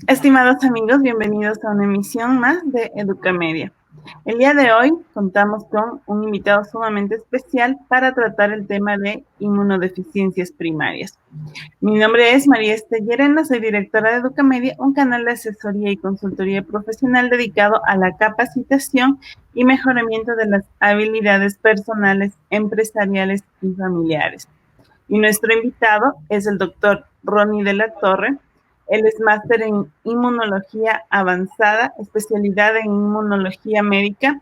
Estimados amigos, bienvenidos a una emisión más de Educamedia. El día de hoy contamos con un invitado sumamente especial para tratar el tema de inmunodeficiencias primarias. Mi nombre es María Estellerena, soy directora de Educamedia, un canal de asesoría y consultoría profesional dedicado a la capacitación y mejoramiento de las habilidades personales, empresariales y familiares. Y nuestro invitado es el doctor Ronnie de la Torre. Él es máster en inmunología avanzada, especialidad en inmunología médica,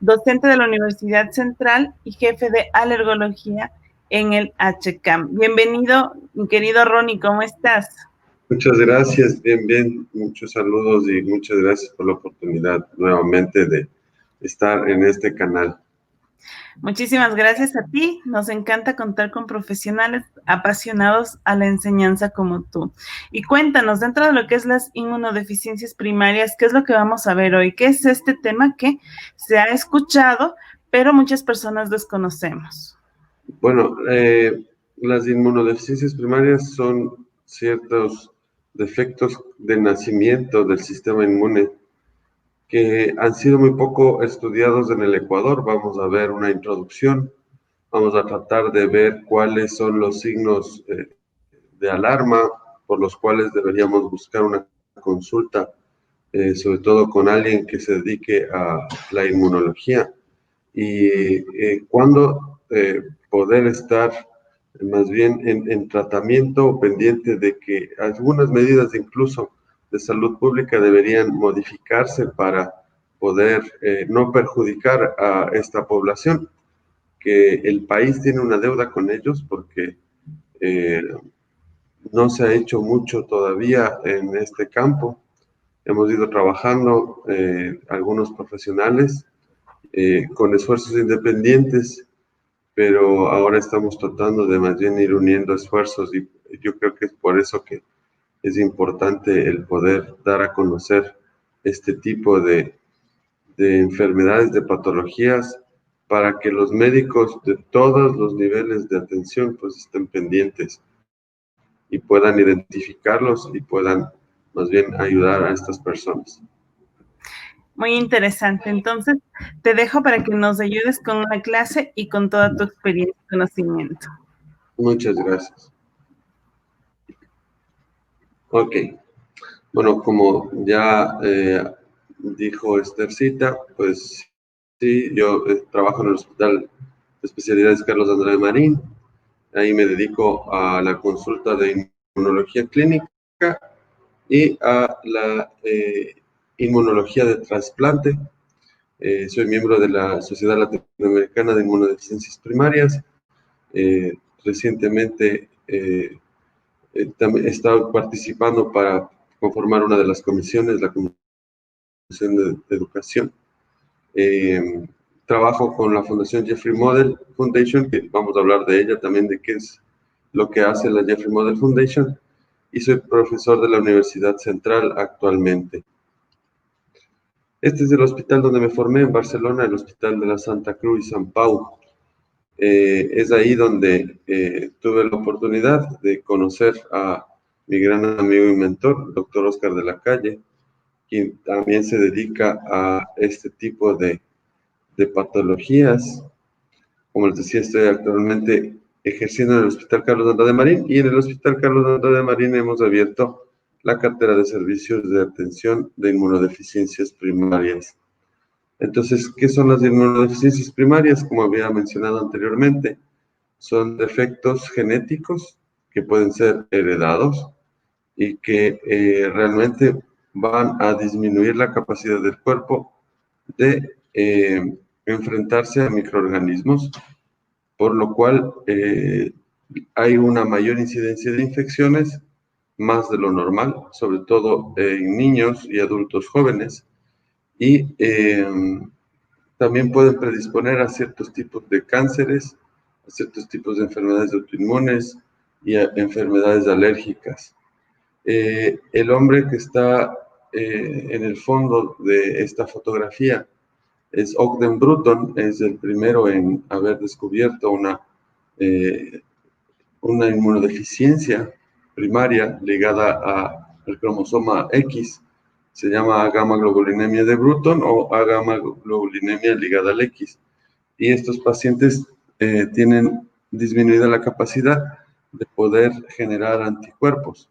docente de la Universidad Central y jefe de alergología en el HCAM. Bienvenido, mi querido Ronnie, ¿cómo estás? Muchas gracias, bien, muchos saludos y muchas gracias por la oportunidad nuevamente de estar en este canal. Muchísimas gracias a ti. Nos encanta contar con profesionales apasionados a la enseñanza como tú. Y cuéntanos, dentro de lo que es las inmunodeficiencias primarias, ¿qué es lo que vamos a ver hoy? ¿Qué es este tema que se ha escuchado, pero muchas personas desconocemos? Bueno, las inmunodeficiencias primarias son ciertos defectos de nacimiento del sistema inmune que han sido muy poco estudiados en el Ecuador. Vamos a ver una introducción, vamos a tratar de ver cuáles son los signos de alarma por los cuales deberíamos buscar una consulta, sobre todo con alguien que se dedique a la inmunología, y cuándo poder estar más bien en tratamiento, pendiente de que algunas medidas incluso de salud pública deberían modificarse para poder no perjudicar a esta población, que el país tiene una deuda con ellos porque eh, no se ha hecho mucho todavía en este campo. Hemos ido trabajando algunos profesionales con esfuerzos independientes, pero ahora estamos tratando de más bien ir uniendo esfuerzos, y yo creo que es por eso que es importante el poder dar a conocer este tipo de enfermedades, de patologías, para que los médicos de todos los niveles de atención pues estén pendientes y puedan identificarlos y puedan más bien ayudar a estas personas. Muy interesante. Entonces, te dejo para que nos ayudes con la clase y con toda tu experiencia y conocimiento. Muchas gracias. Ok, bueno, como ya dijo Esthercita, pues sí, yo trabajo en el Hospital de Especialidades Carlos Andrés Marín. Ahí me dedico a la consulta de inmunología clínica y a la inmunología de trasplante. Soy miembro de la Sociedad Latinoamericana de Inmunodeficiencias Primarias. Recientemente he estado participando para conformar una de las comisiones, la Comisión de Educación. Trabajo con la Fundación Jeffrey Model Foundation, que vamos a hablar de ella también, de qué es lo que hace la Jeffrey Model Foundation, y soy profesor de la Universidad Central actualmente. Este es el hospital donde me formé, en Barcelona, el Hospital de la Santa Cruz y San Pau. Es ahí donde tuve la oportunidad de conocer a mi gran amigo y mentor, el doctor Oscar de la Calle, quien también se dedica a este tipo de patologías. Como les decía, estoy actualmente ejerciendo en el Hospital Carlos Andrade Marín, y en el Hospital Carlos Andrade Marín hemos abierto la cartera de servicios de atención de inmunodeficiencias primarias. Entonces, ¿qué son las inmunodeficiencias primarias? Como había mencionado anteriormente, son defectos genéticos que pueden ser heredados y que realmente van a disminuir la capacidad del cuerpo de enfrentarse a microorganismos, por lo cual hay una mayor incidencia de infecciones, más de lo normal, sobre todo en niños y adultos jóvenes, y también pueden predisponer a ciertos tipos de cánceres, a ciertos tipos de enfermedades autoinmunes y a enfermedades alérgicas. El hombre que está en el fondo de esta fotografía es Ogden Bruton, es el primero en haber descubierto una inmunodeficiencia primaria ligada el cromosoma X, se llama agamaglobulinemia de Bruton o agamaglobulinemia ligada al X. Y estos pacientes tienen disminuida la capacidad de poder generar anticuerpos.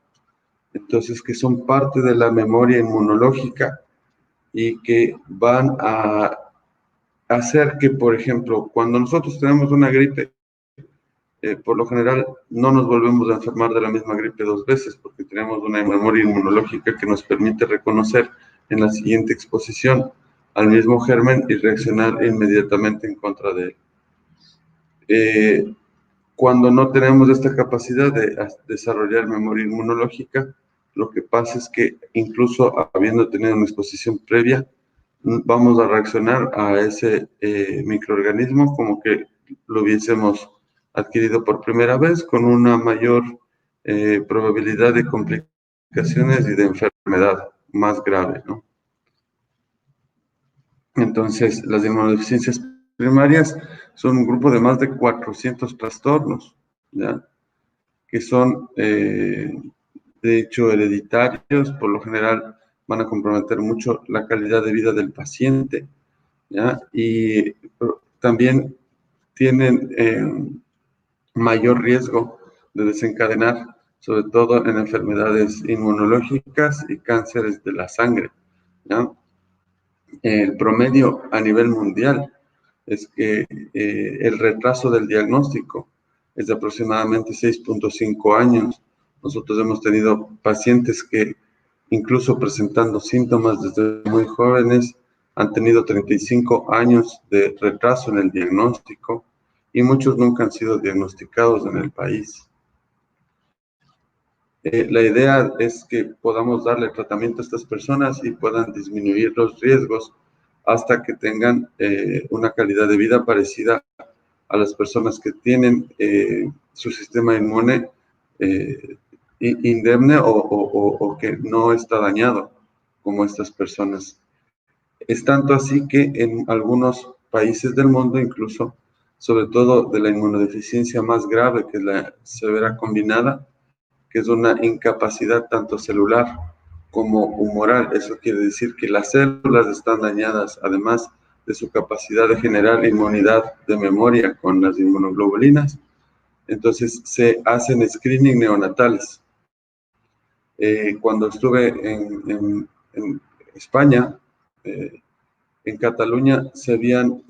Entonces, que son parte de la memoria inmunológica y que van a hacer que, por ejemplo, cuando nosotros tenemos una gripe, por lo general no nos volvemos a enfermar de la misma gripe 2 veces porque tenemos una memoria inmunológica que nos permite reconocer en la siguiente exposición al mismo germen y reaccionar inmediatamente en contra de él. Cuando no tenemos esta capacidad de desarrollar memoria inmunológica, lo que pasa es que incluso habiendo tenido una exposición previa, vamos a reaccionar a ese microorganismo como que lo hubiésemos adquirido por primera vez con una mayor probabilidad de complicaciones y de enfermedad más grave, ¿no? Entonces, las inmunodeficiencias primarias son un grupo de más de 400 trastornos, ¿ya? Que son, de hecho, hereditarios, por lo general van a comprometer mucho la calidad de vida del paciente, ¿ya? Y también tienen mayor riesgo de desencadenar, sobre todo en enfermedades inmunológicas y cánceres de la sangre, ¿ya? El promedio a nivel mundial es que el retraso del diagnóstico es de aproximadamente 6.5 años. Nosotros hemos tenido pacientes que, incluso presentando síntomas desde muy jóvenes, han tenido 35 años de retraso en el diagnóstico y muchos nunca han sido diagnosticados en el país. La idea es que podamos darle tratamiento a estas personas y puedan disminuir los riesgos hasta que tengan una calidad de vida parecida a las personas que tienen su sistema inmune indemne o que no está dañado, como estas personas. Es tanto así que en algunos países del mundo, incluso, sobre todo de la inmunodeficiencia más grave, que es la severa combinada, que es una incapacidad tanto celular como humoral. Eso quiere decir que las células están dañadas, además de su capacidad de generar inmunidad de memoria con las inmunoglobulinas. Entonces se hacen screening neonatales. Cuando estuve en España, en Cataluña, se habían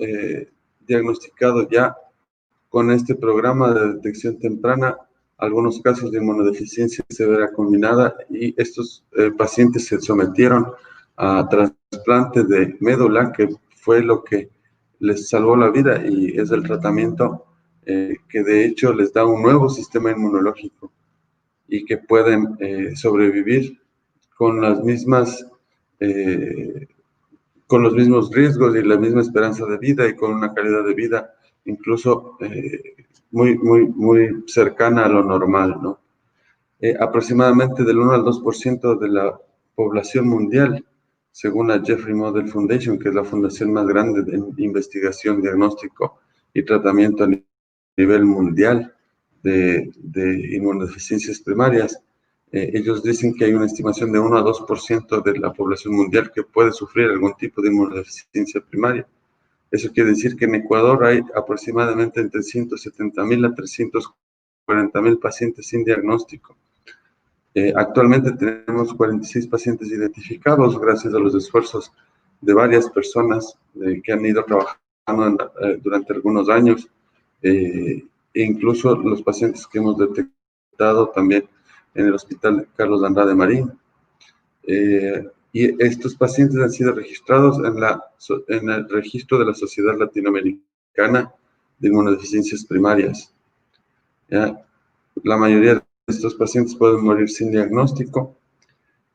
diagnosticado ya con este programa de detección temprana algunos casos de inmunodeficiencia severa combinada y estos pacientes se sometieron a trasplante de médula, que fue lo que les salvó la vida y es el tratamiento que de hecho les da un nuevo sistema inmunológico y que pueden sobrevivir con las mismas con los mismos riesgos y la misma esperanza de vida y con una calidad de vida incluso muy cercana a lo normal, ¿no? Aproximadamente del 1 al 2% de la población mundial, según la Jeffrey Model Foundation, que es la fundación más grande de investigación, diagnóstico y tratamiento a nivel mundial de inmunodeficiencias primarias, ellos dicen que hay una estimación de 1 a 2% de la población mundial que puede sufrir algún tipo de inmunodeficiencia primaria. Eso quiere decir que en Ecuador hay aproximadamente entre 170.000 a 340.000 pacientes sin diagnóstico. Actualmente tenemos 46 pacientes identificados gracias a los esfuerzos de varias personas que han ido trabajando durante algunos años, e incluso los pacientes que hemos detectado también en el Hospital Carlos de Andrade Marín. Y estos pacientes han sido registrados en el registro de la Sociedad Latinoamericana de Inmunodeficiencias Primarias. ¿Ya? La mayoría de estos pacientes pueden morir sin diagnóstico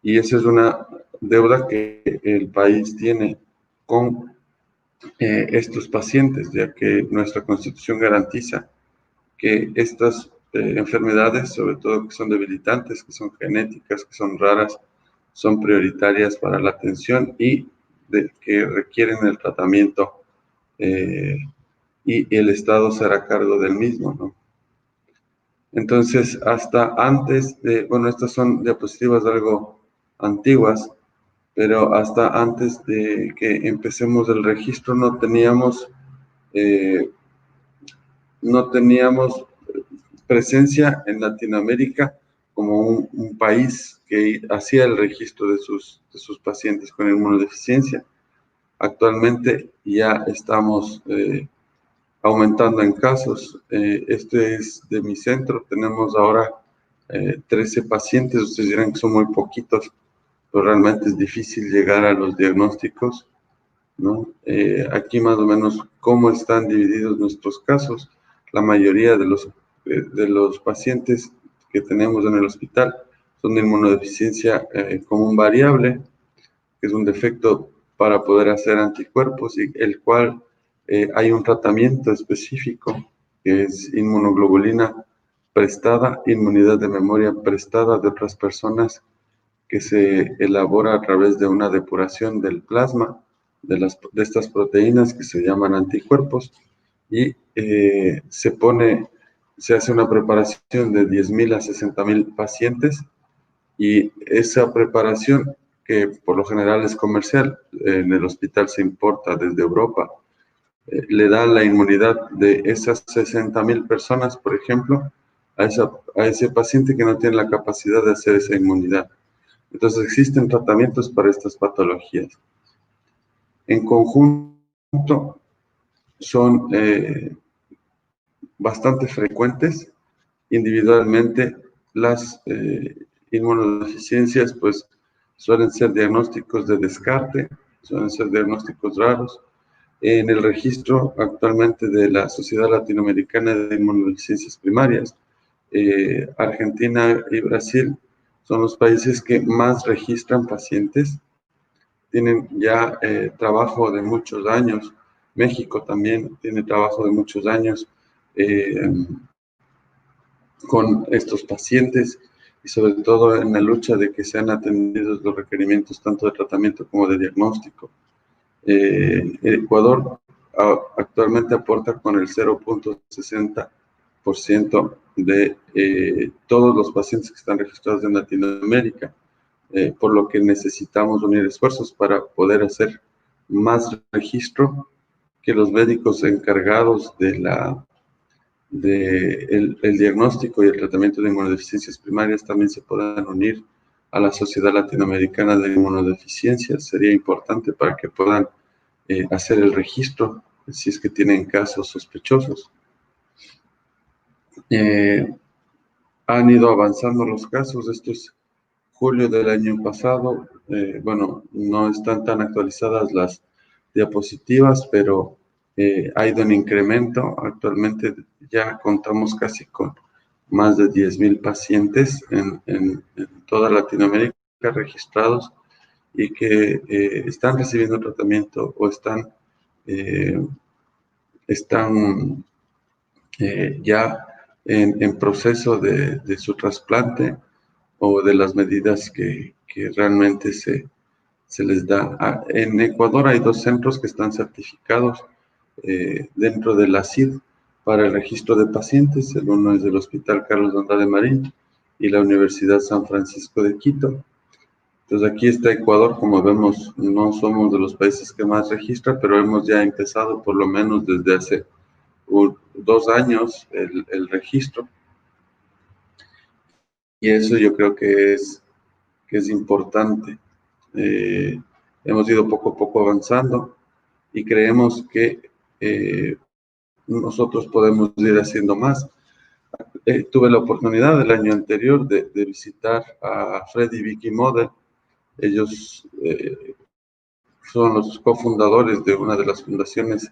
y esa es una deuda que el país tiene con estos pacientes, ya que nuestra Constitución garantiza que estas enfermedades, sobre todo que son debilitantes, que son genéticas, que son raras, son prioritarias para la atención y que requieren el tratamiento y el Estado se hará cargo del mismo, ¿no? Entonces, hasta antes de, bueno, estas son diapositivas algo antiguas, pero hasta antes de que empecemos el registro no teníamos presencia en Latinoamérica como un país que hacía el registro de sus pacientes con inmunodeficiencia. Actualmente ya estamos aumentando en casos. Este es de mi centro. Tenemos ahora 13 pacientes. Ustedes dirán que son muy poquitos, pero realmente es difícil llegar a los diagnósticos, ¿no? Aquí más o menos cómo están divididos nuestros casos. La mayoría de los pacientes que tenemos en el hospital son de inmunodeficiencia común variable, que es un defecto para poder hacer anticuerpos, y el cual hay un tratamiento específico, que es inmunoglobulina prestada, inmunidad de memoria prestada de otras personas, que se elabora a través de una depuración del plasma de estas proteínas que se llaman anticuerpos, y se hace una preparación de 10.000 a 60.000 pacientes, y esa preparación, que por lo general es comercial, en el hospital se importa desde Europa, le da la inmunidad de esas 60.000 personas, por ejemplo, a ese paciente que no tiene la capacidad de hacer esa inmunidad. Entonces existen tratamientos para estas patologías. En conjunto son bastante frecuentes. Individualmente las inmunodeficiencias pues suelen ser diagnósticos de descarte, suelen ser diagnósticos raros. En el registro actualmente de la Sociedad Latinoamericana de Inmunodeficiencias Primarias, Argentina y Brasil son los países que más registran pacientes. Tienen ya trabajo de muchos años. México también tiene trabajo de muchos años con estos pacientes, y sobre todo en la lucha de que sean atendidos los requerimientos tanto de tratamiento como de diagnóstico. Ecuador actualmente aporta con el 0.60% de todos los pacientes que están registrados en Latinoamérica, por lo que necesitamos unir esfuerzos para poder hacer más registro, que los médicos encargados de el diagnóstico y el tratamiento de inmunodeficiencias primarias también se puedan unir a la Sociedad Latinoamericana de Inmunodeficiencias. Sería importante para que puedan hacer el registro si es que tienen casos sospechosos. Han ido avanzando los casos. Esto es julio del año pasado. Bueno, no están tan actualizadas las diapositivas, pero ha ido en incremento. Actualmente ya contamos casi con más de 10.000 pacientes en toda Latinoamérica registrados, y que están recibiendo tratamiento o están ya en proceso de su trasplante, o de las medidas que realmente se les da. En Ecuador hay 2 centros que están certificados dentro de la CID para el registro de pacientes. El uno es del Hospital Carlos Andrade Marín y la Universidad San Francisco de Quito. Entonces aquí está Ecuador. Como vemos, no somos de los países que más registra, pero hemos ya empezado por lo menos desde hace 2 años el registro. Y eso yo creo que es importante. Hemos ido poco a poco avanzando, y creemos que nosotros podemos ir haciendo más. Tuve la oportunidad el año anterior de visitar a Fred y Vicky Model. Ellos son los cofundadores de una de las fundaciones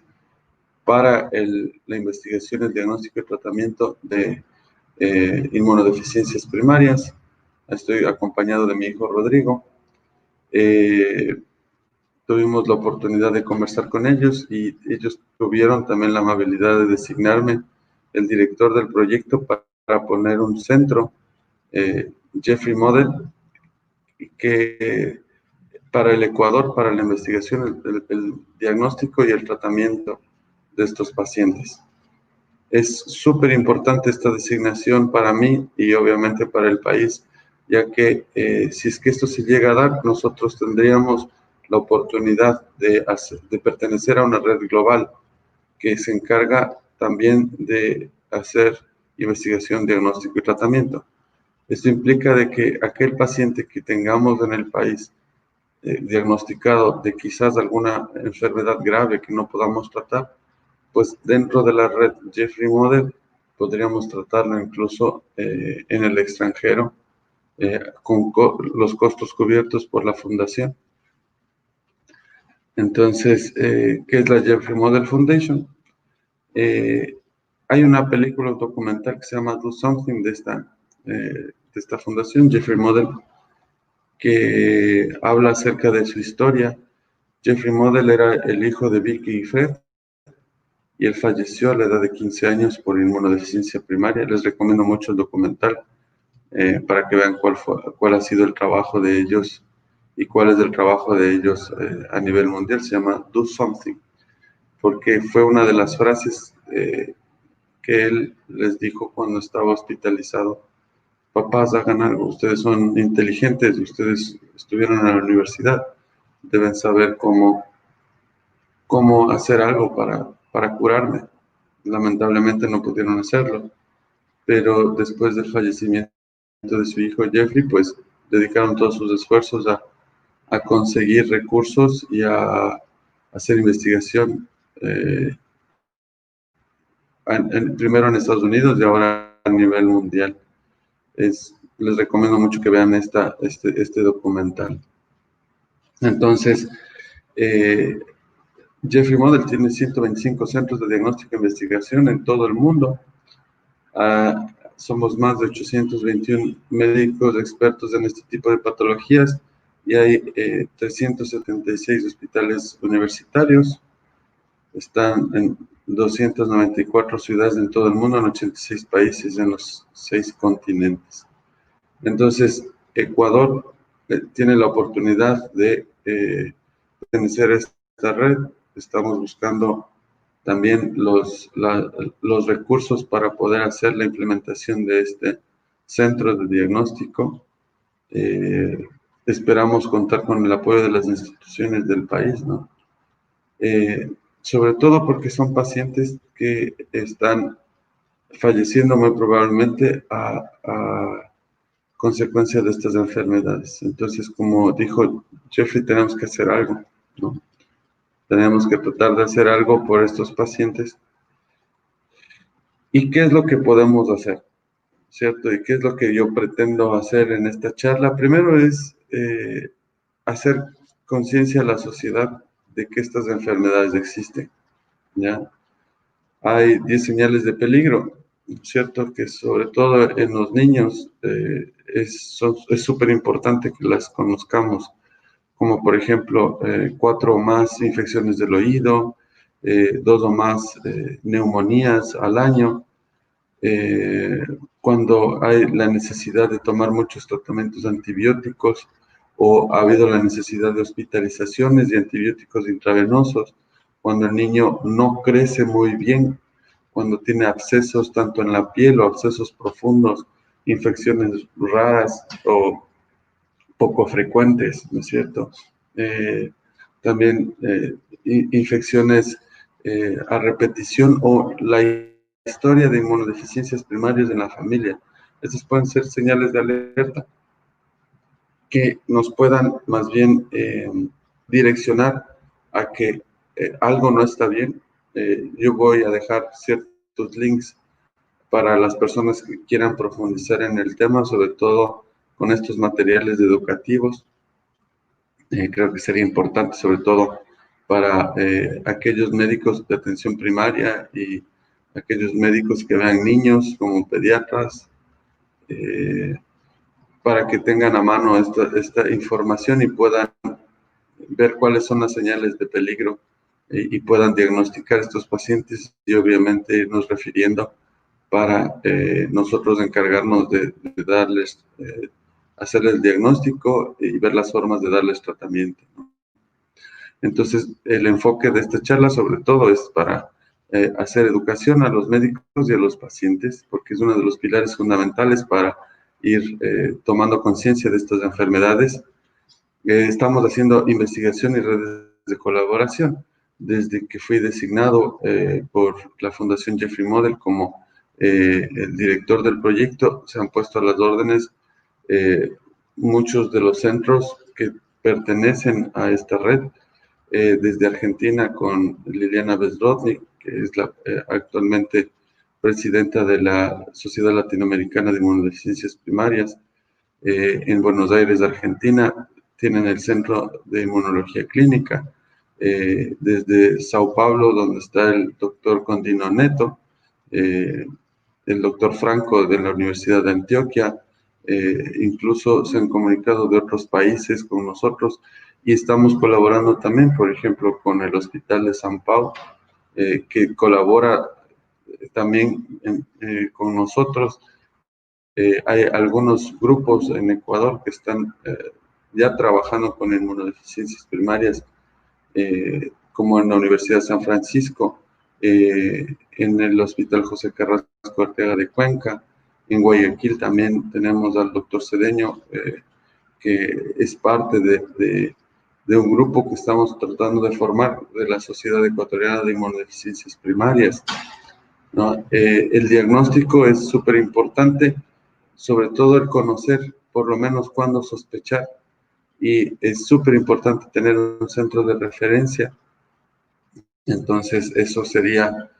para la investigación, el diagnóstico y tratamiento de inmunodeficiencias primarias. Estoy acompañado de mi hijo Rodrigo. Tuvimos la oportunidad de conversar con ellos, y ellos tuvieron también la amabilidad de designarme el director del proyecto para poner un centro, Jeffrey Model, que para el Ecuador, para la investigación, el diagnóstico y el tratamiento de estos pacientes. Es súper importante esta designación para mí y obviamente para el país, ya que si es que esto se llega a dar, nosotros tendríamos la oportunidad de pertenecer a una red global que se encarga también de hacer investigación, diagnóstico y tratamiento. Esto implica de que aquel paciente que tengamos en el país diagnosticado de quizás alguna enfermedad grave que no podamos tratar, pues dentro de la red Jeffrey Model podríamos tratarlo incluso en el extranjero con los costos cubiertos por la fundación. Entonces, ¿qué es la Jeffrey Model Foundation? Hay una película documental que se llama Do Something de esta fundación, Jeffrey Model, que habla acerca de su historia. Jeffrey Model era el hijo de Vicky y Fred, y él falleció a la edad de 15 años por inmunodeficiencia primaria. Les recomiendo mucho el documental para que vean cuál ha sido el trabajo de ellos y cuál es el trabajo de ellos a nivel mundial. Se llama Do Something, porque fue una de las frases que él les dijo cuando estaba hospitalizado: papás, hagan algo, ustedes son inteligentes, ustedes estuvieron en la universidad, deben saber cómo hacer algo para curarme. Lamentablemente no pudieron hacerlo, pero después del fallecimiento de su hijo Jeffrey, pues dedicaron todos sus esfuerzos a conseguir recursos y a hacer investigación, primero en Estados Unidos y ahora a nivel mundial. Les recomiendo mucho que vean este documental. Entonces, Jeffrey Model tiene 125 centros de diagnóstico e investigación en todo el mundo. Somos más de 821 médicos expertos en este tipo de patologías y hay 376 hospitales universitarios. Están en 294 ciudades en todo el mundo, en 86 países, en los 6 continentes. Entonces, Ecuador tiene la oportunidad de pertenecer a esta red. Estamos buscando también los recursos para poder hacer la implementación de este centro de diagnóstico. Esperamos contar con el apoyo de las instituciones del país, ¿no? Sobre todo porque son pacientes que están falleciendo muy probablemente a consecuencia de estas enfermedades. Entonces, como dijo Jeffrey, tenemos que hacer algo, ¿no? Tenemos que tratar de hacer algo por estos pacientes. ¿Y qué es lo que podemos hacer? ¿Cierto? ¿Y qué es lo que yo pretendo hacer en esta charla? Primero es hacer conciencia a la sociedad de que estas enfermedades existen, ¿ya? Hay 10 señales de peligro, ¿cierto? Que sobre todo en los niños es súper importante que las conozcamos, como por ejemplo 4 o más infecciones del oído, 2 o más neumonías al año, cuando hay la necesidad de tomar muchos tratamientos antibióticos o ha habido la necesidad de hospitalizaciones y antibióticos intravenosos, cuando el niño no crece muy bien, cuando tiene abscesos tanto en la piel o abscesos profundos, infecciones raras o poco frecuentes, ¿no es cierto? También infecciones a repetición o la historia de inmunodeficiencias primarias en la familia. Estas pueden ser señales de alerta que nos puedan más bien direccionar a que algo no está bien. Yo voy a dejar ciertos links para las personas que quieran profundizar en el tema, sobre todo con estos materiales educativos. Creo que sería importante, sobre todo para aquellos médicos de atención primaria y aquellos médicos que vean niños como pediatras, para que tengan a mano esta información y puedan ver cuáles son las señales de peligro y puedan diagnosticar estos pacientes y obviamente irnos refiriendo para nosotros encargarnos de darles, hacer el diagnóstico y ver las formas de darles tratamiento, ¿no? Entonces, el enfoque de esta charla sobre todo es para hacer educación a los médicos y a los pacientes, porque es uno de los pilares fundamentales para ir tomando conciencia de estas enfermedades. Estamos haciendo investigación y redes de colaboración. Desde que fui designado por la Fundación Jeffrey Model como el director del proyecto, se han puesto a las órdenes muchos de los centros que pertenecen a esta red, desde Argentina con Liliana Besrodny, que es actualmente presidenta de la Sociedad Latinoamericana de Inmunodeficiencias Primarias. En Buenos Aires, Argentina, tienen el Centro de Inmunología Clínica. Desde Sao Paulo, donde está el doctor Condino Neto, el doctor Franco de la Universidad de Antioquia, incluso se han comunicado de otros países con nosotros y estamos colaborando también, por ejemplo, con el Hospital de San Pau, que colabora también con nosotros. Hay algunos grupos en Ecuador que están ya trabajando con inmunodeficiencias primarias, como en la Universidad de San Francisco, en el Hospital José Carrasco Ortega de Cuenca. En Guayaquil también tenemos al doctor Cedeño, que es parte de un grupo que estamos tratando de formar de la Sociedad Ecuatoriana de Inmunodeficiencias Primarias, ¿no? El diagnóstico es súper importante, sobre todo el conocer por lo menos cuándo sospechar, y es súper importante tener un centro de referencia. Entonces, eso sería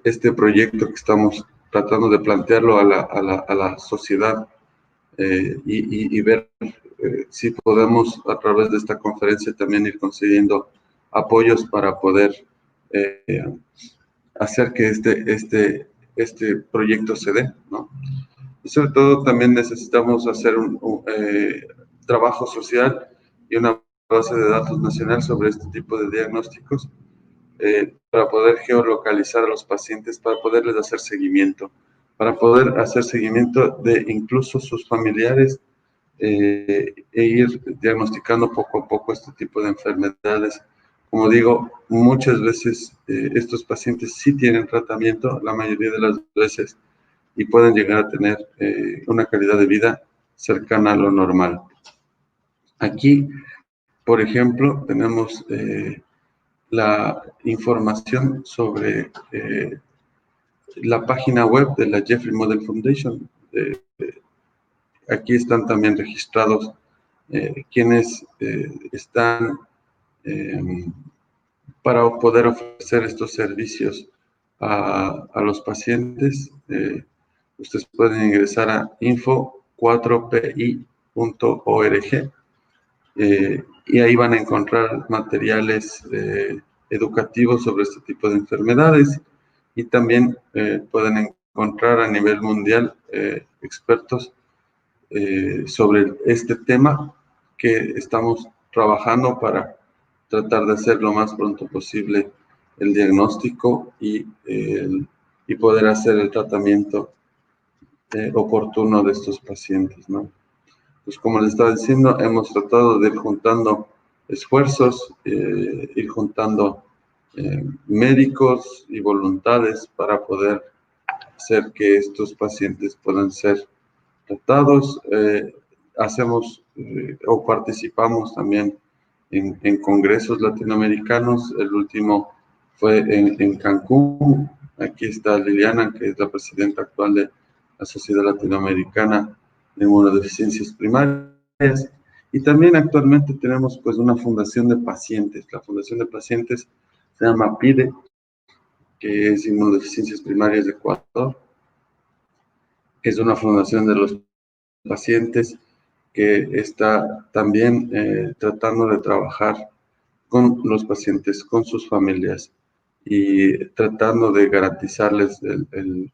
este proyecto que estamos tratando de plantearlo a la sociedad, y ver si podemos a través de esta conferencia también ir consiguiendo apoyos para poder hacer que este proyecto se dé, ¿no? Y sobre todo también necesitamos hacer un trabajo social y una base de datos nacional sobre este tipo de diagnósticos, para poder geolocalizar a los pacientes, para poderles hacer seguimiento, para poder hacer seguimiento de incluso sus familiares, e ir diagnosticando poco a poco este tipo de enfermedades. Como digo, muchas veces estos pacientes sí tienen tratamiento, la mayoría de las veces, y pueden llegar a tener una calidad de vida cercana a lo normal. Aquí, por ejemplo, tenemos la información sobre la página web de la Jeffrey Model Foundation. Aquí están también registrados quienes están para poder ofrecer estos servicios a los pacientes. Ustedes pueden ingresar a info4pi.org, y ahí van a encontrar materiales educativos sobre este tipo de enfermedades, y también pueden encontrar a nivel mundial expertos sobre este tema que estamos trabajando para tratar de hacer lo más pronto posible el diagnóstico y poder hacer el tratamiento oportuno de estos pacientes, ¿no? Pues como les estaba diciendo, hemos tratado de ir juntando esfuerzos, ir juntando médicos y voluntades para poder hacer que estos pacientes puedan ser tratados. Hacemos o participamos también en congresos latinoamericanos. El último fue en Cancún. Aquí está Liliana, que es la presidenta actual de la Sociedad Latinoamericana de Inmunodeficiencias Primarias. Y también actualmente tenemos pues una fundación de pacientes. La fundación de pacientes se llama PIDE, que es Inmunodeficiencias Primarias de Ecuador, que es una fundación de los pacientes que está también tratando de trabajar con los pacientes, con sus familias, y tratando de garantizarles el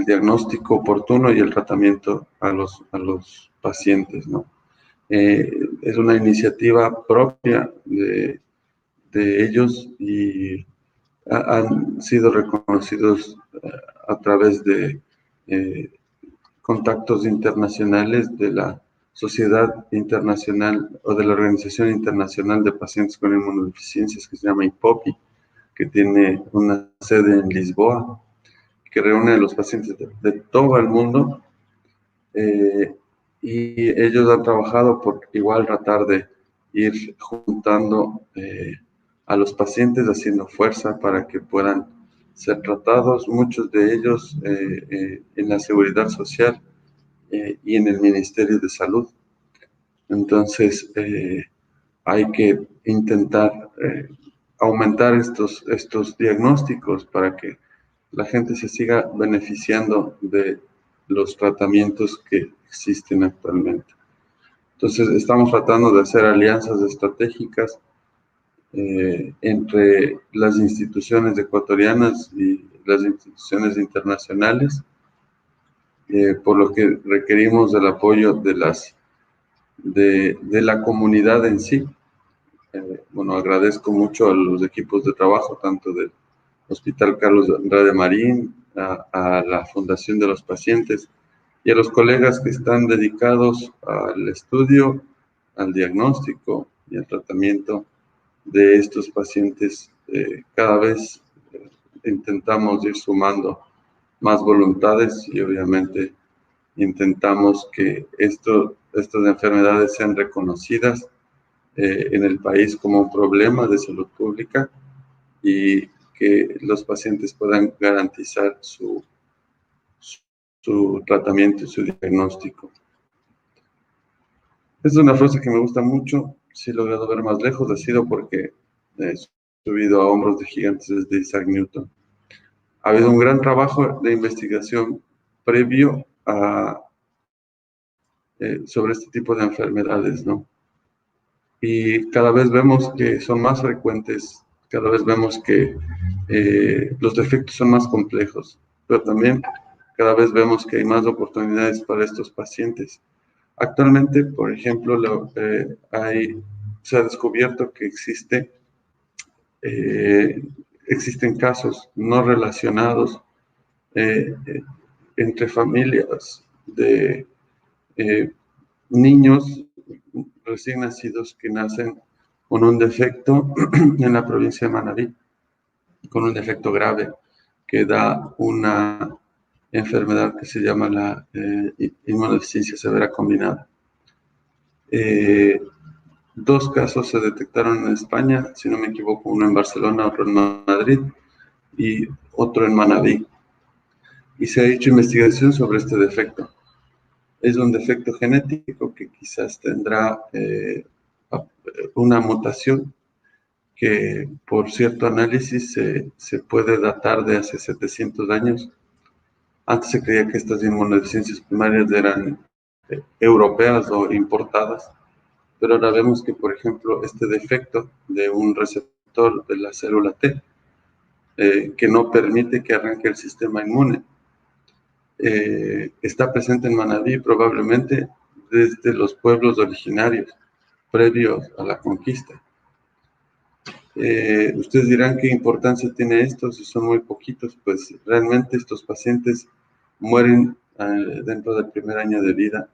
diagnóstico oportuno y el tratamiento a los pacientes, ¿no? Es una iniciativa propia de ellos, y han sido reconocidos a través de contactos internacionales de la Sociedad Internacional o de la Organización Internacional de Pacientes con Inmunodeficiencias, que se llama IPOPI, que tiene una sede en Lisboa, que reúne a los pacientes de todo el mundo y ellos han trabajado por igual tratar de ir juntando a los pacientes, haciendo fuerza para que puedan ser tratados, muchos de ellos en la Seguridad Social y en el Ministerio de Salud. Entonces, hay que intentar aumentar estos diagnósticos para que la gente se siga beneficiando de los tratamientos que existen actualmente. Entonces, estamos tratando de hacer alianzas estratégicas entre las instituciones ecuatorianas y las instituciones internacionales, por lo que requerimos del apoyo de la comunidad en sí. Bueno, agradezco mucho a los equipos de trabajo, tanto del Hospital Carlos Andrade Marín, a la Fundación de los Pacientes y a los colegas que están dedicados al estudio, al diagnóstico y al tratamiento de estos pacientes. Cada vez intentamos ir sumando más voluntades y obviamente intentamos que estas enfermedades sean reconocidas en el país como un problema de salud pública y que los pacientes puedan garantizar su tratamiento y su diagnóstico. Es una frase que me gusta mucho. Si he logrado ver más lejos, ha sido porque he subido a hombros de gigantes desde Isaac Newton. Ha habido un gran trabajo de investigación previo sobre este tipo de enfermedades, ¿no? Y cada vez vemos que son más frecuentes, cada vez vemos que los defectos son más complejos, pero también cada vez vemos que hay más oportunidades para estos pacientes. Actualmente, por ejemplo, se ha descubierto que existen casos no relacionados entre familias de niños recién nacidos que nacen con un defecto en la provincia de Manabí, con un defecto grave que da una enfermedad que se llama la inmunodeficiencia severa combinada. Dos casos se detectaron en España, si no me equivoco, uno en Barcelona, otro en Madrid y otro en Manabí. Y se ha hecho investigación sobre este defecto. Es un defecto genético que quizás tendrá una mutación que por cierto análisis se puede datar de hace 700 años. Antes se creía que estas inmunodeficiencias primarias eran europeas o importadas, pero ahora vemos que, por ejemplo, este defecto de un receptor de la célula T, que no permite que arranque el sistema inmune, está presente en Manabí probablemente desde los pueblos originarios, previos a la conquista. Ustedes dirán qué importancia tiene esto, si son muy poquitos. Pues realmente estos pacientes mueren dentro del primer año de vida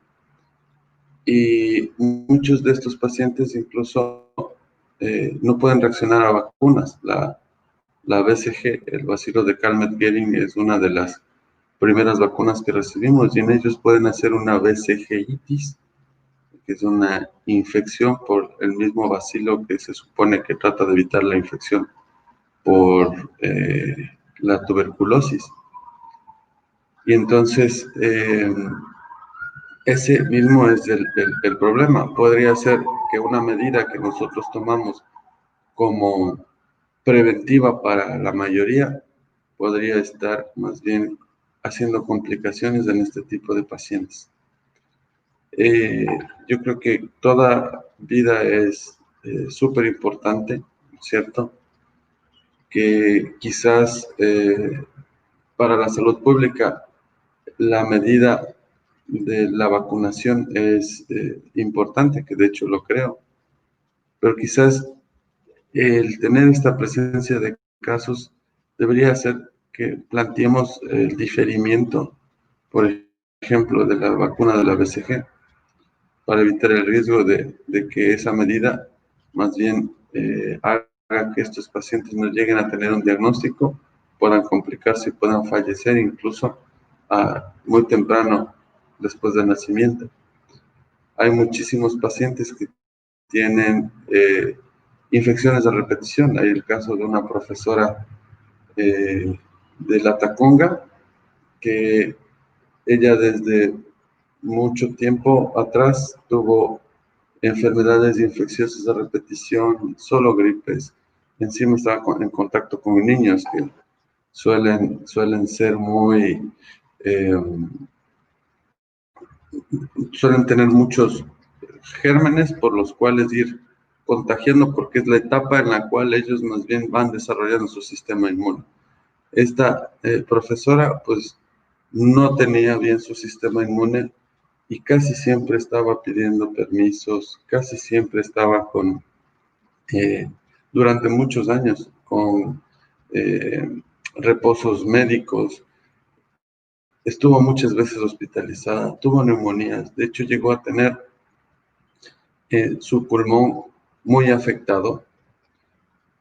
y muchos de estos pacientes incluso no pueden reaccionar a vacunas. La BCG, el bacilo de Calmette-Guerin, es una de las primeras vacunas que recibimos y en ellos pueden hacer una BCGitis, que es una infección por el mismo bacilo que se supone que trata de evitar la infección por la tuberculosis. Y entonces, ese mismo es el problema. Podría ser que una medida que nosotros tomamos como preventiva para la mayoría podría estar más bien haciendo complicaciones en este tipo de pacientes. Yo creo que toda vida es súper importante, ¿cierto? Que quizás para la salud pública la medida de la vacunación es importante, que de hecho lo creo, pero quizás el tener esta presencia de casos debería hacer que planteemos el diferimiento, por ejemplo, de la vacuna de la BCG, para evitar el riesgo de que esa medida más bien haga que estos pacientes no lleguen a tener un diagnóstico, puedan complicarse y puedan fallecer incluso muy temprano después del nacimiento. Hay muchísimos pacientes que tienen infecciones de repetición. Hay el caso de una profesora de La Taconga, que ella desde mucho tiempo atrás tuvo enfermedades infecciosas de repetición, solo gripes. Encima estaba en contacto con niños que suelen ser muy, suelen tener muchos gérmenes por los cuales ir contagiando, porque es la etapa en la cual ellos más bien van desarrollando su sistema inmune. Esta profesora pues no tenía bien su sistema inmune y casi siempre estaba pidiendo permisos, casi siempre estaba durante muchos años con reposos médicos, estuvo muchas veces hospitalizada, tuvo neumonías, de hecho llegó a tener su pulmón muy afectado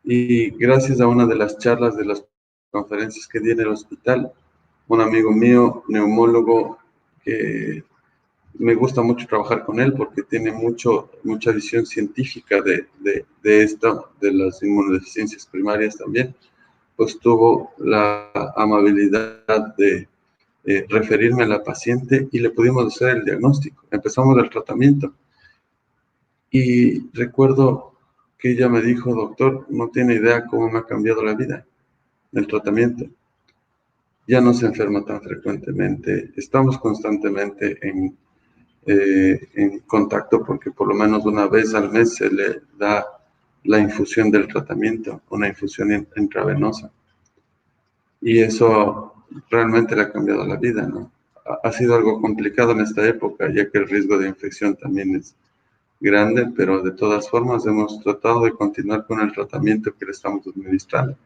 y gracias a una de las charlas de las conferencias que di en el hospital, un amigo mío, neumólogo, que me gusta mucho trabajar con él porque tiene mucha visión científica de esto, de las inmunodeficiencias primarias también, pues tuvo la amabilidad de referirme a la paciente y le pudimos hacer el diagnóstico. Empezamos el tratamiento y recuerdo que ella me dijo: doctor, no tiene idea cómo me ha cambiado la vida el tratamiento. Ya no se enferma tan frecuentemente, estamos constantemente en contacto porque por lo menos una vez al mes se le da la infusión del tratamiento, una infusión intravenosa. Y eso realmente le ha cambiado la vida, ¿no? Ha sido algo complicado en esta época, ya que el riesgo de infección también es grande, pero de todas formas hemos tratado de continuar con el tratamiento que le estamos administrando.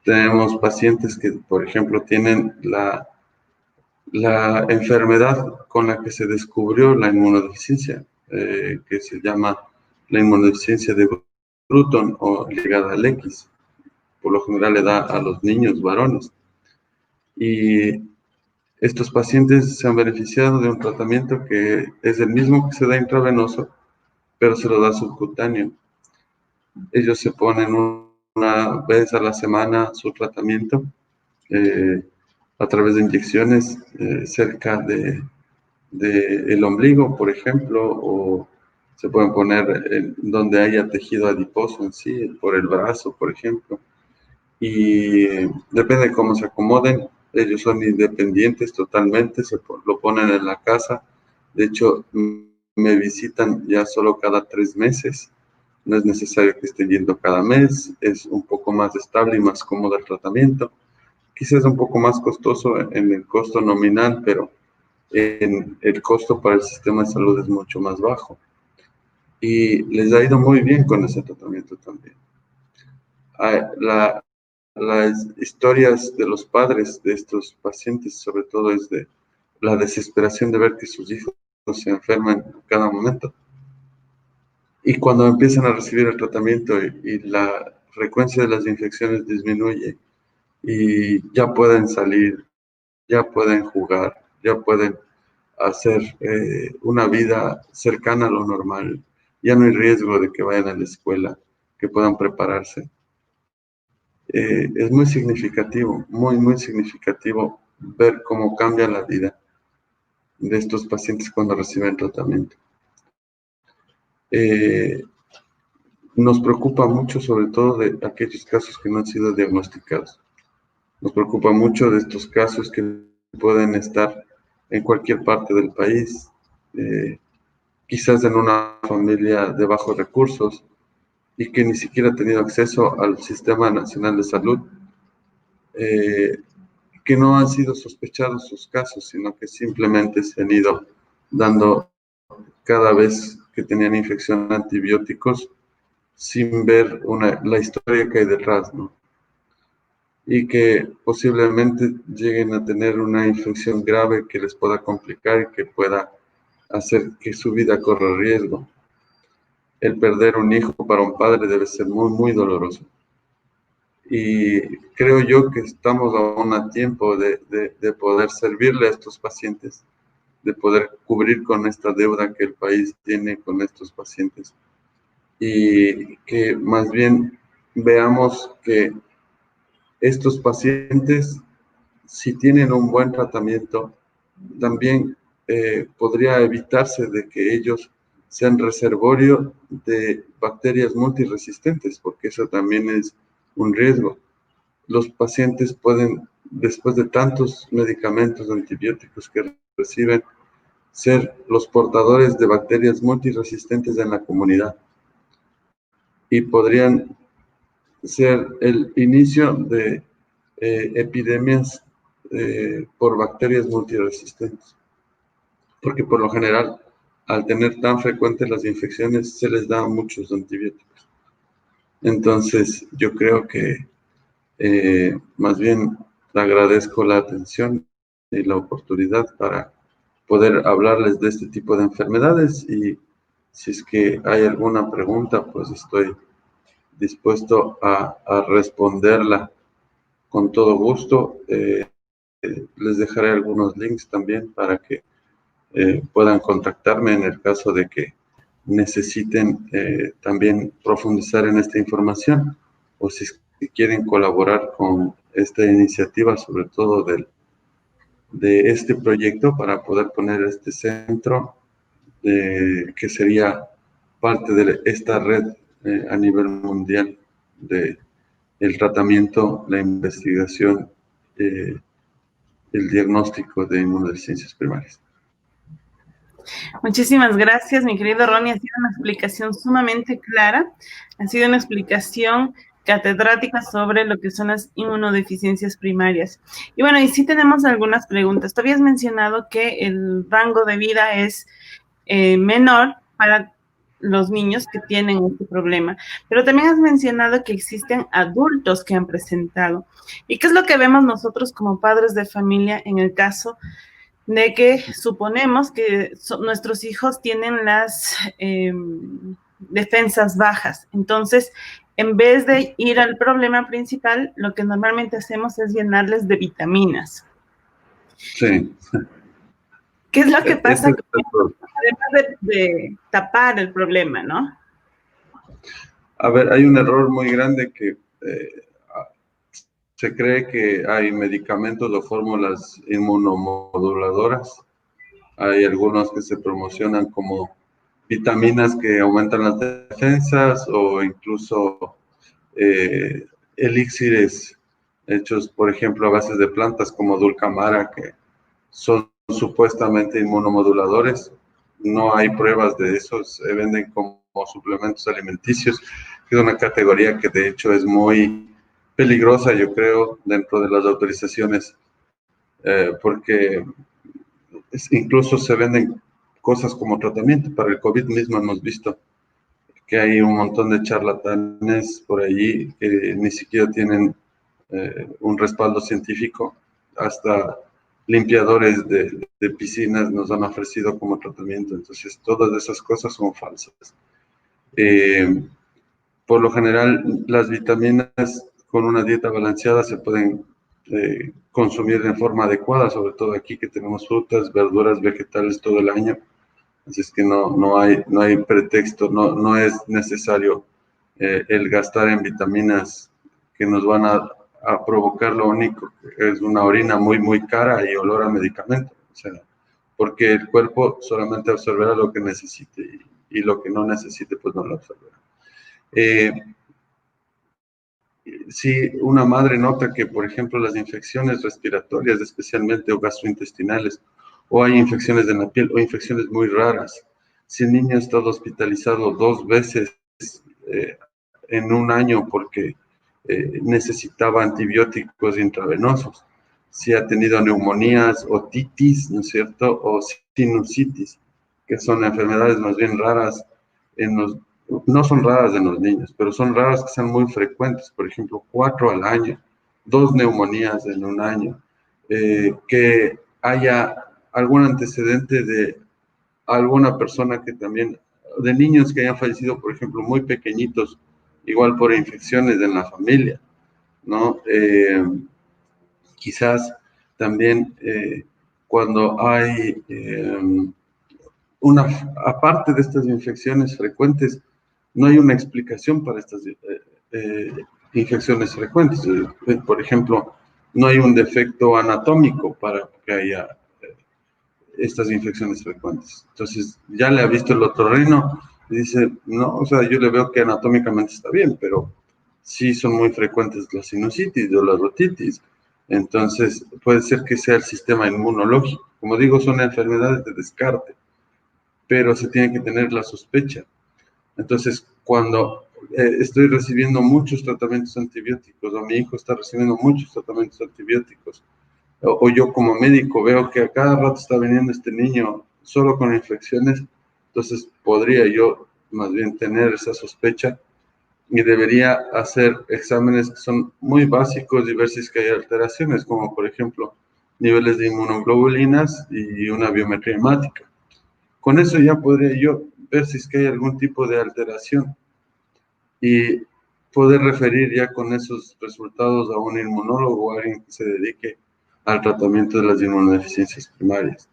Tenemos pacientes que, por ejemplo, tienen la enfermedad con la que se descubrió la inmunodeficiencia, que se llama la inmunodeficiencia de Bruton o ligada al X. Por lo general le da a los niños varones. Y estos pacientes se han beneficiado de un tratamiento que es el mismo que se da intravenoso, pero se lo da subcutáneo. Ellos se ponen una vez a la semana su tratamiento a través de inyecciones cerca del ombligo, por ejemplo, o se pueden poner donde haya tejido adiposo en sí, por el brazo, por ejemplo. Y depende de cómo se acomoden. Ellos son independientes totalmente, lo ponen en la casa. De hecho, me visitan ya solo cada 3 meses. No es necesario que estén yendo cada mes. Es un poco más estable y más cómodo el tratamiento. Quizás un poco más costoso en el costo nominal, pero el costo para el sistema de salud es mucho más bajo. Y les ha ido muy bien con ese tratamiento también. Las historias de los padres de estos pacientes, sobre todo, es de la desesperación de ver que sus hijos se enferman en cada momento. Y cuando empiezan a recibir el tratamiento y la frecuencia de las infecciones disminuye y ya pueden salir, ya pueden jugar, ya pueden hacer una vida cercana a lo normal, ya no hay riesgo de que vayan a la escuela, que puedan prepararse. Es muy significativo, muy significativo ver cómo cambia la vida de estos pacientes cuando reciben tratamiento. Nos preocupa mucho, sobre todo, de aquellos casos que no han sido diagnosticados. Nos preocupa mucho de estos casos que pueden estar en cualquier parte del país, quizás en una familia de bajos recursos y que ni siquiera ha tenido acceso al Sistema Nacional de Salud, que no han sido sospechados sus casos, sino que simplemente se han ido dando cada vez que tenían infección antibióticos sin ver la historia que hay detrás, ¿no? Y que posiblemente lleguen a tener una infección grave que les pueda complicar y que pueda hacer que su vida corra riesgo. El perder un hijo para un padre debe ser muy doloroso. Y creo yo que estamos aún a tiempo de poder servirle a estos pacientes de poder cubrir con esta deuda que el país tiene con estos pacientes. Y que más bien veamos que estos pacientes, si tienen un buen tratamiento, también podría evitarse de que ellos sean reservorio de bacterias multiresistentes, porque eso también es un riesgo. Los pacientes pueden, después de tantos medicamentos antibióticos que reciben, ser los portadores de bacterias multiresistentes en la comunidad y podrían ser el inicio de epidemias por bacterias multiresistentes, porque por lo general, al tener tan frecuentes las infecciones, se les da muchos antibióticos. Entonces, yo creo que más bien agradezco la atención y la oportunidad para poder hablarles de este tipo de enfermedades, y si es que hay alguna pregunta, pues estoy dispuesto a responderla con todo gusto. Les dejaré algunos links también para que puedan contactarme en el caso de que necesiten también profundizar en esta información, o si quieren colaborar con esta iniciativa, sobre todo de este proyecto, para poder poner este centro que sería parte de esta red a nivel mundial de el tratamiento, la investigación, el diagnóstico de inmunodeficiencias primarias. Muchísimas gracias, mi querido Ronnie. Ha sido una explicación sumamente clara. Ha sido una explicación catedrática sobre lo que son las inmunodeficiencias primarias. Y bueno, y sí tenemos algunas preguntas. Tú habías mencionado que el rango de vida es menor para los niños que tienen este problema, pero también has mencionado que existen adultos que han presentado. ¿Y qué es lo que vemos nosotros como padres de familia en el caso de que suponemos que nuestros hijos tienen las defensas bajas? Entonces, en vez de ir al problema principal, lo que normalmente hacemos es llenarles de vitaminas. Sí. ¿Qué es lo que pasa? Además de tapar el problema, ¿no? A ver, hay un error muy grande que se cree que hay medicamentos o fórmulas inmunomoduladoras. Hay algunos que se promocionan como vitaminas que aumentan las defensas, o incluso elixires hechos, por ejemplo, a base de plantas como dulcamara, que son supuestamente inmunomoduladores. No hay pruebas de eso, se venden como suplementos alimenticios, que es una categoría que de hecho es muy peligrosa, yo creo, dentro de las autorizaciones, porque incluso se venden cosas como tratamiento. Para el COVID mismo hemos visto que hay un montón de charlatanes por allí que ni siquiera tienen un respaldo científico. Hasta limpiadores de piscinas nos han ofrecido como tratamiento. Entonces, todas esas cosas son falsas. Por lo general, las vitaminas con una dieta balanceada se pueden consumir de forma adecuada, sobre todo aquí que tenemos frutas, verduras, vegetales todo el año. Así es que no hay pretexto, no es necesario el gastar en vitaminas que nos van a provocar. Lo único que es una orina muy, muy cara y olor a medicamento. O sea, porque el cuerpo solamente absorberá lo que necesite, y lo que no necesite, pues no lo absorberá. Si una madre nota que, por ejemplo, las infecciones respiratorias, especialmente, o gastrointestinales, o hay infecciones de la piel, o infecciones muy raras, si el niño ha estado hospitalizado 2 veces en un año porque necesitaba antibióticos intravenosos, si ha tenido neumonías, otitis, ¿no es cierto?, o sinusitis, que son enfermedades más bien raras no son raras en los niños, pero son raras que sean muy frecuentes. Por ejemplo, 4 al año, 2 neumonías en un año, que haya algún antecedente de alguna persona que también, de niños que hayan fallecido, por ejemplo, muy pequeñitos, igual por infecciones en la familia, ¿no? Quizás también cuando hay aparte de estas infecciones frecuentes, no hay una explicación para estas infecciones frecuentes. Por ejemplo, no hay un defecto anatómico para que haya estas infecciones frecuentes. Entonces, ya le ha visto el otorrino y dice, no, o sea, yo le veo que anatómicamente está bien, pero sí son muy frecuentes la sinusitis o la rotitis. Entonces, puede ser que sea el sistema inmunológico. Como digo, son enfermedades de descarte, pero se tiene que tener la sospecha. Entonces, cuando estoy recibiendo muchos tratamientos antibióticos, o mi hijo está recibiendo muchos tratamientos antibióticos, o yo como médico veo que a cada rato está viniendo este niño solo con infecciones, entonces podría yo más bien tener esa sospecha y debería hacer exámenes que son muy básicos y ver si es que hay alteraciones, como por ejemplo niveles de inmunoglobulinas y una biometría hemática. Con eso ya podría yo ver si es que hay algún tipo de alteración y poder referir ya con esos resultados a un inmunólogo o a alguien que se dedique al tratamiento de las inmunodeficiencias primarias.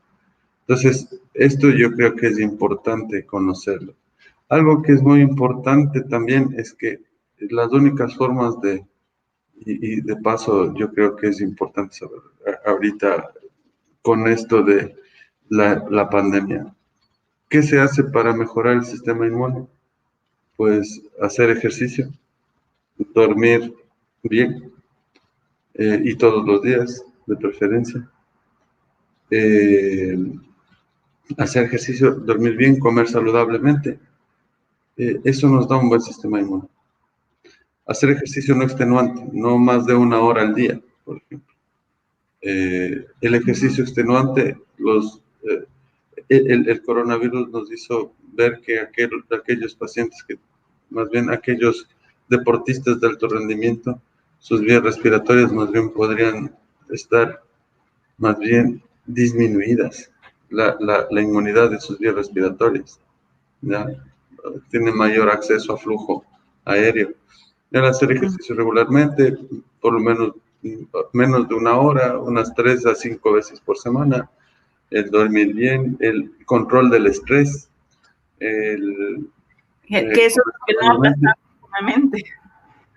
Entonces, esto yo creo que es importante conocerlo. Algo que es muy importante también es que las únicas formas y de paso yo creo que es importante saber ahorita con esto de la pandemia, ¿qué se hace para mejorar el sistema inmune? Pues hacer ejercicio, dormir bien y todos los días, de preferencia. Hacer ejercicio, dormir bien, comer saludablemente. Eso nos da un buen sistema inmune. Hacer ejercicio no extenuante, no más de 1 hora al día, por ejemplo. El ejercicio extenuante, el coronavirus nos hizo ver que aquellos pacientes más bien aquellos deportistas de alto rendimiento, sus vías respiratorias más bien podrían estar más bien disminuidas, la inmunidad de sus vías respiratorias, ¿ya? Tiene mayor acceso a flujo aéreo. Y al hacer ejercicio regularmente, por lo menos de 1 hora, unas 3 a 5 veces por semana, el dormir bien, el control del estrés, Que eso es lo que no ha pasado últimamente.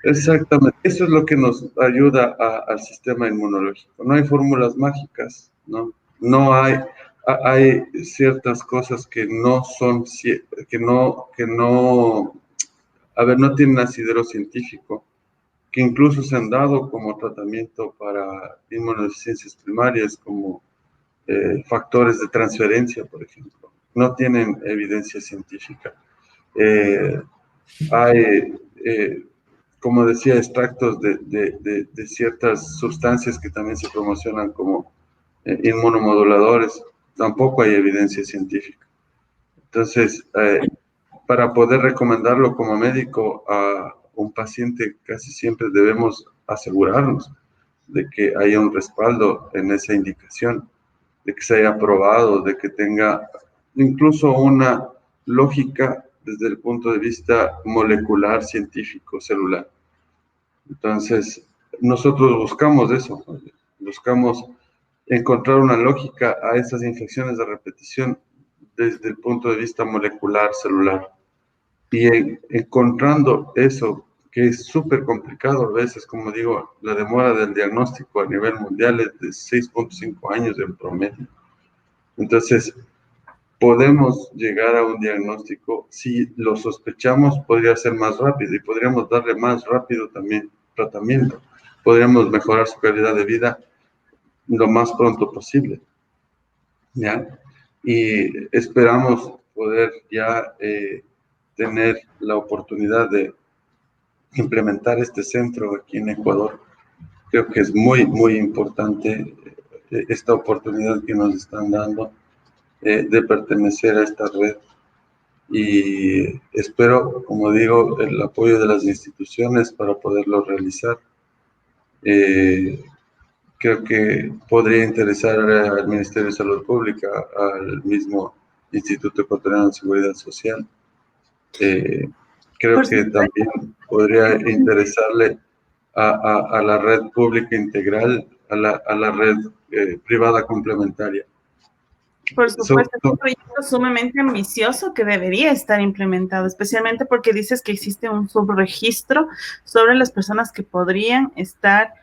exactamente, eso es lo que nos ayuda al sistema inmunológico. No hay fórmulas mágicas, ¿no? No hay ciertas cosas que no son, a ver, no tienen asidero científico, que incluso se han dado como tratamiento para inmunodeficiencias primarias, como factores de transferencia, por ejemplo. No tienen evidencia científica. Hay, como decía, extractos de ciertas sustancias que también se promocionan como inmunomoduladores. Tampoco hay evidencia científica. Entonces, para poder recomendarlo como médico a un paciente, casi siempre debemos asegurarnos de que haya un respaldo en esa indicación, de que se haya aprobado, de que tenga incluso una lógica desde el punto de vista molecular, científico, celular. Entonces, nosotros buscamos eso, buscamos encontrar una lógica a estas infecciones de repetición desde el punto de vista molecular, celular. Y encontrando eso, que es súper complicado a veces, como digo, la demora del diagnóstico a nivel mundial es de 6.5 años en promedio. Entonces, podemos llegar a un diagnóstico, si lo sospechamos, podría ser más rápido y podríamos darle más rápido también tratamiento. Podríamos mejorar su calidad de vida lo más pronto posible, ¿ya? Y esperamos poder ya tener la oportunidad de implementar este centro aquí en Ecuador. Creo que es muy, muy importante esta oportunidad que nos están dando de pertenecer a esta red. Y espero, como digo, el apoyo de las instituciones para poderlo realizar. Creo que podría interesar al Ministerio de Salud Pública, al mismo Instituto Ecuatoriano de Seguridad Social. Creo que también podría interesarle a la red pública integral, a la red privada complementaria. Por supuesto, es un proyecto sumamente ambicioso que debería estar implementado, especialmente porque dices que existe un subregistro sobre las personas que podrían estar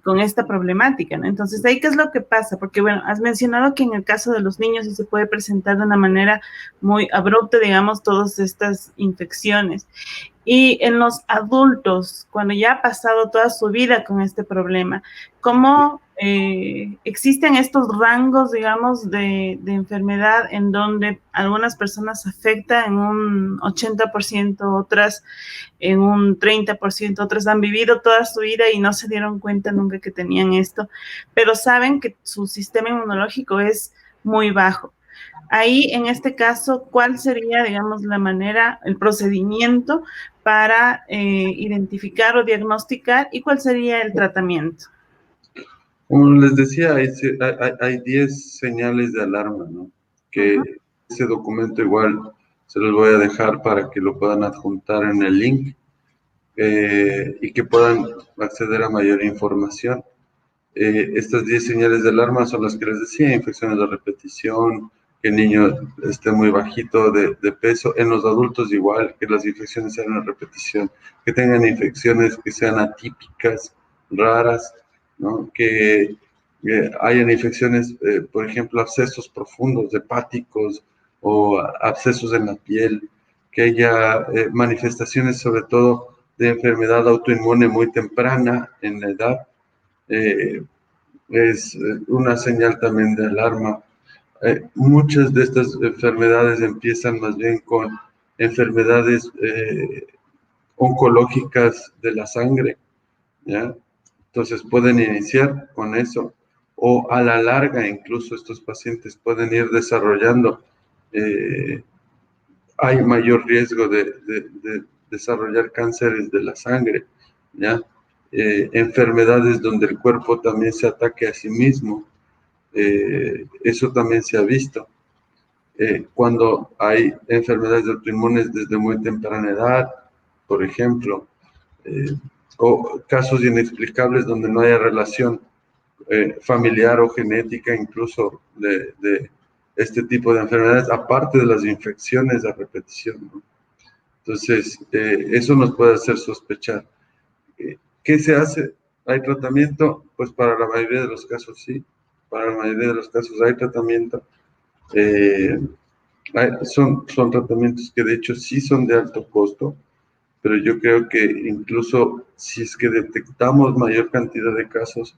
con esta problemática, ¿no? Entonces, ¿ahí qué es lo que pasa? Porque, bueno, has mencionado que en el caso de los niños sí se puede presentar de una manera muy abrupta, digamos, todas estas infecciones. Y en los adultos, cuando ya ha pasado toda su vida con este problema, ¿cómo existen estos rangos, digamos, de enfermedad en donde algunas personas afecta en un 80%, otras en un 30%, otras han vivido toda su vida y no se dieron cuenta nunca que tenían esto, pero saben que su sistema inmunológico es muy bajo? Ahí, en este caso, ¿cuál sería, digamos, la manera, el procedimiento para identificar o diagnosticar y cuál sería el tratamiento? Como les decía, hay 10 señales de alarma, ¿no? Que Ujú. ese documento igual se los voy a dejar para que lo puedan adjuntar en el link y que puedan acceder a mayor información. Estas 10 señales de alarma son las que les decía: infecciones de repetición, que el niño esté muy bajito de peso, en los adultos igual, que las infecciones sean a repetición, que tengan infecciones que sean atípicas, raras, ¿no? Que hayan infecciones, por ejemplo, abscesos profundos, hepáticos o abscesos en la piel, que haya manifestaciones sobre todo de enfermedad autoinmune muy temprana en la edad. Es una señal también de alarma. Muchas de estas enfermedades empiezan más bien con enfermedades oncológicas de la sangre, ¿ya? Entonces pueden iniciar con eso, o a la larga incluso estos pacientes pueden ir desarrollando, hay mayor riesgo de desarrollar cánceres de la sangre, ¿ya? Enfermedades donde el cuerpo también se ataque a sí mismo, eso también se ha visto. Cuando hay enfermedades autoinmunes desde muy temprana edad, por ejemplo, eh, o casos inexplicables donde no haya relación familiar o genética incluso de este tipo de enfermedades, aparte de las infecciones a repetición, ¿no? Entonces, eso nos puede hacer sospechar. ¿Qué se hace? ¿Hay tratamiento? Pues para la mayoría de los casos sí, para la mayoría de los casos hay tratamiento. Eh, son tratamientos que de hecho sí son de alto costo, pero yo creo que incluso si es que detectamos mayor cantidad de casos,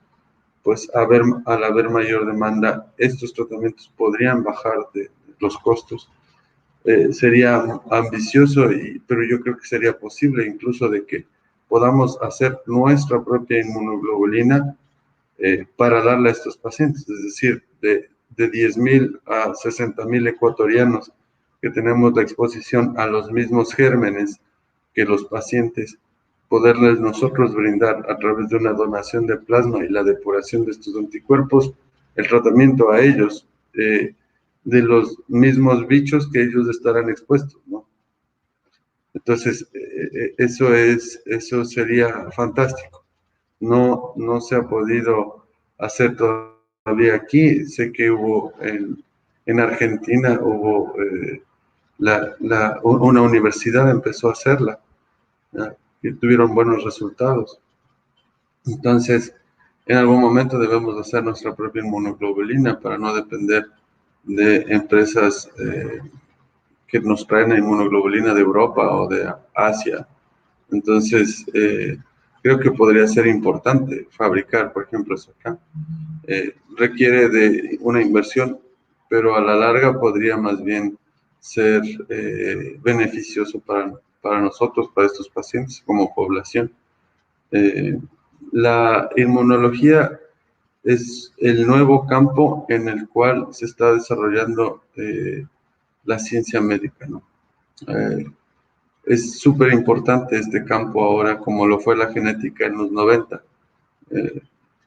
pues al haber mayor demanda, estos tratamientos podrían bajar de los costos. Sería ambicioso, pero yo creo que sería posible incluso de que podamos hacer nuestra propia inmunoglobulina para darle a estos pacientes, es decir, de 10.000 a 60.000 ecuatorianos que tenemos la exposición a los mismos gérmenes que los pacientes, poderles nosotros brindar a través de una donación de plasma y la depuración de estos anticuerpos, el tratamiento a ellos de los mismos bichos que ellos estarán expuestos, ¿no? Entonces, eso sería fantástico. No se ha podido hacer todavía aquí. Sé que hubo en Argentina, hubo una universidad empezó a hacerla, ¿ya? Y tuvieron buenos resultados. Entonces, en algún momento debemos hacer nuestra propia inmunoglobulina para no depender de empresas que nos traen la inmunoglobulina de Europa o de Asia. Entonces, creo que podría ser importante fabricar, por ejemplo, eso acá. Requiere de una inversión, pero a la larga podría más bien ser beneficioso para nosotros, para estos pacientes como población. La inmunología es el nuevo campo en el cual se está desarrollando la ciencia médica, ¿no? Es súper importante este campo ahora, como lo fue la genética en los 90,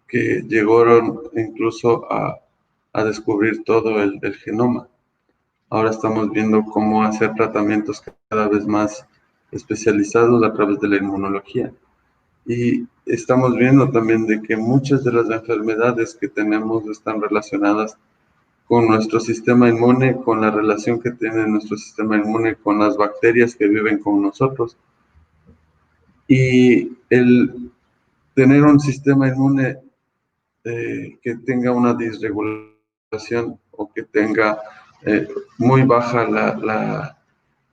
que llegaron incluso a descubrir todo el genoma. Ahora estamos viendo cómo hacer tratamientos cada vez más especializados a través de la inmunología. Y estamos viendo también de que muchas de las enfermedades que tenemos están relacionadas con nuestro sistema inmune, con la relación que tiene nuestro sistema inmune con las bacterias que viven con nosotros. Y el tener un sistema inmune que tenga una disregulación o que tenga muy baja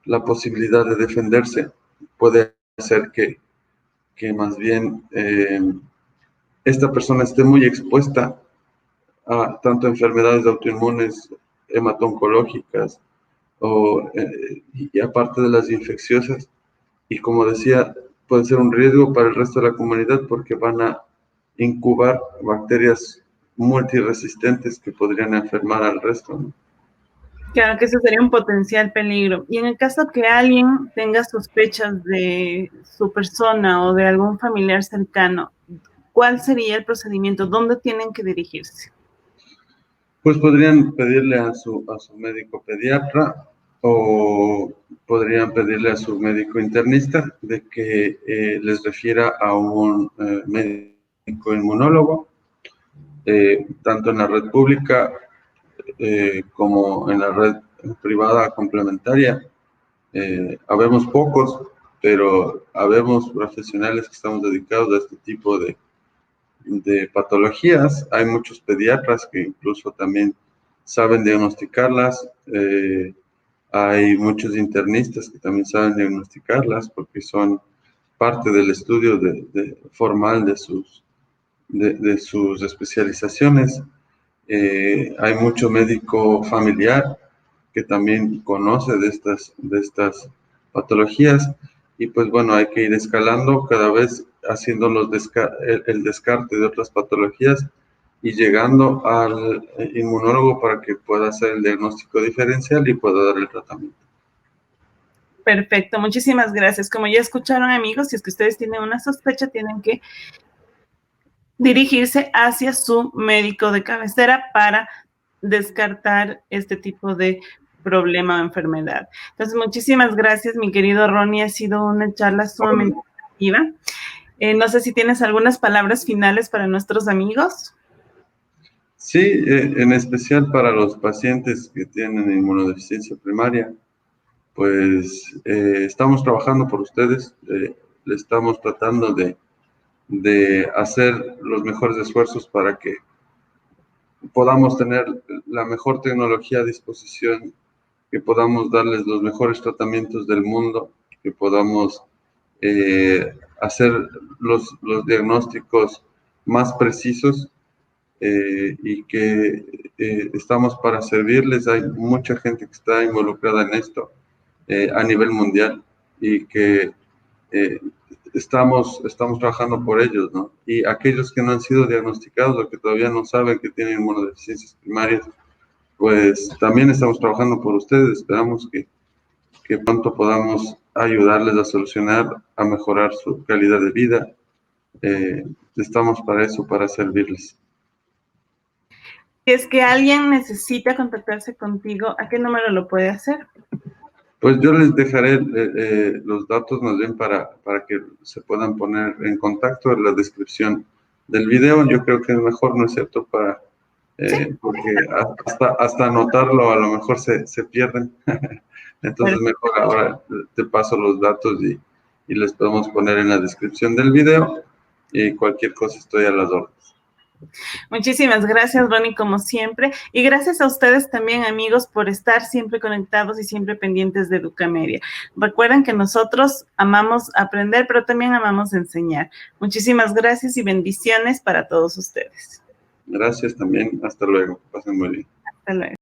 la posibilidad de defenderse, puede hacer que más bien esta persona esté muy expuesta a tanto enfermedades autoinmunes, hemato-oncológicas, y aparte de las infecciosas. Y como decía, puede ser un riesgo para el resto de la comunidad porque van a incubar bacterias multiresistentes que podrían enfermar al resto, ¿no? Claro que eso sería un potencial peligro. Y en el caso que alguien tenga sospechas de su persona o de algún familiar cercano, ¿cuál sería el procedimiento? ¿Dónde tienen que dirigirse? Pues podrían pedirle a su médico pediatra o podrían pedirle a su médico internista de que les refiera a un médico inmunólogo, tanto en la red pública como en la red privada complementaria. Habemos pocos, pero habemos profesionales que estamos dedicados a este tipo de patologías. Hay muchos pediatras que incluso también saben diagnosticarlas. Hay muchos internistas que también saben diagnosticarlas porque son parte del estudio formal de sus especializaciones. Hay mucho médico familiar que también conoce de estas patologías y pues bueno, hay que ir escalando cada vez haciendo el descarte de otras patologías y llegando al inmunólogo para que pueda hacer el diagnóstico diferencial y pueda dar el tratamiento. Perfecto, muchísimas gracias. Como ya escucharon, amigos, si es que ustedes tienen una sospecha, tienen que dirigirse hacia su médico de cabecera para descartar este tipo de problema o enfermedad. Entonces, muchísimas gracias, mi querido Ronnie. Ha sido una charla sumamente activa. No sé si tienes algunas palabras finales para nuestros amigos. Sí, en especial para los pacientes que tienen inmunodeficiencia primaria, pues estamos trabajando por ustedes, le estamos tratando de hacer los mejores esfuerzos para que podamos tener la mejor tecnología a disposición, que podamos darles los mejores tratamientos del mundo, que podamos hacer los diagnósticos más precisos y que estamos para servirles. Hay mucha gente que está involucrada en esto a nivel mundial y que estamos trabajando por ellos, ¿no? Y aquellos que no han sido diagnosticados o que todavía no saben que tienen inmunodeficiencias primarias, pues también estamos trabajando por ustedes. Esperamos que pronto podamos ayudarles a solucionar, a mejorar su calidad de vida. Estamos para eso, para servirles. Si es que alguien necesita contactarse contigo, ¿a qué número lo puede hacer? Pues yo les dejaré los datos más bien para que se puedan poner en contacto en la descripción del video. Yo creo que es mejor, ¿no es cierto? Sí. Porque hasta anotarlo a lo mejor se pierden. Entonces mejor ahora te paso los datos y les podemos poner en la descripción del video y cualquier cosa estoy a las órdenes. Muchísimas gracias, Ronnie, como siempre. Y gracias a ustedes también, amigos, por estar siempre conectados y siempre pendientes de Educamedia. Recuerden que nosotros amamos aprender, pero también amamos enseñar. Muchísimas gracias y bendiciones para todos ustedes. Gracias también. Hasta luego. Pasen muy bien. Hasta luego.